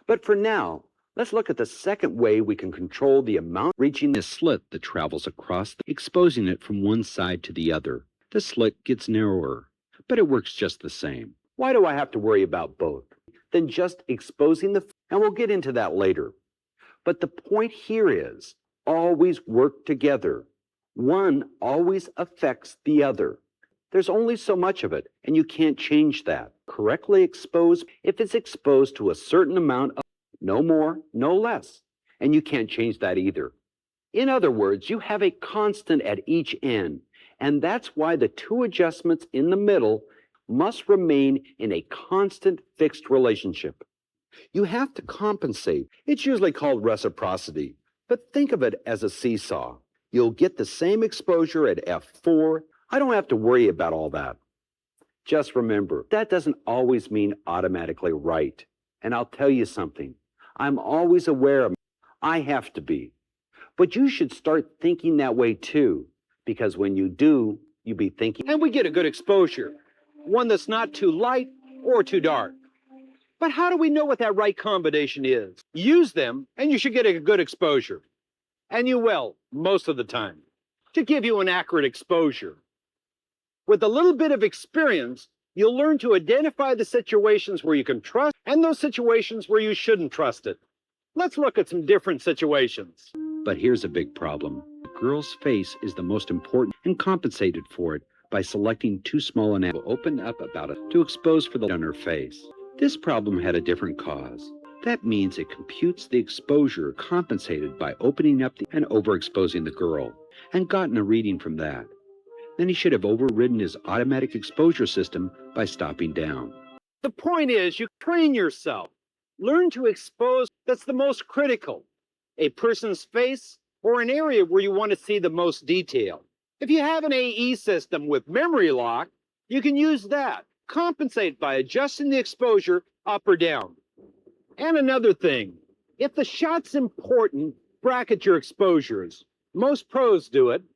But for now, let's look at the second way we can control the amount reaching the slit that travels across, exposing it from one side to the other. The slit gets narrower, but it works just the same. Why do I have to worry about both? Then just exposing the, and we'll get into that later. But the point here is, always work together. One always affects the other. There's only so much of it, and you can't change that. Correctly exposed, if it's exposed to a certain amount of, no more, no less, and you can't change that either. In other words, you have a constant at each end, and that's why the two adjustments in the middle must remain in a constant fixed relationship. You have to compensate. It's usually called reciprocity, but think of it as a seesaw. You'll get the same exposure at f4. I don't have to worry about all that. Just remember, that doesn't always mean automatically right. And I'll tell you something. I'm always aware of it. I have to be. But you should start thinking that way too, because when you do, you'll be thinking, And we get a good exposure, one that's not too light or too dark. But how do we know what that right combination is? Use them, and you should get a good exposure. And you will, most of the time, to give you an accurate exposure. With a little bit of experience, you'll learn to identify the situations where you can trust and those situations where you shouldn't trust it. Let's look at some different situations. but here's a big problem. The girl's face is the most important and compensated for it by selecting too small an angle open up about it to expose for the on her face. This problem had a different cause. That means it computes the exposure compensated by opening up and overexposing the girl, and gotten a reading from that. Then he should have overridden his automatic exposure system by stopping down. The point is, you train yourself. Learn to expose that's the most critical. A person's face or an area where you want to see the most detail. If you have an AE system with memory lock, you can use that. Compensate by adjusting the exposure up or down. And another thing, if the shot's important, bracket your exposures. Most pros do it,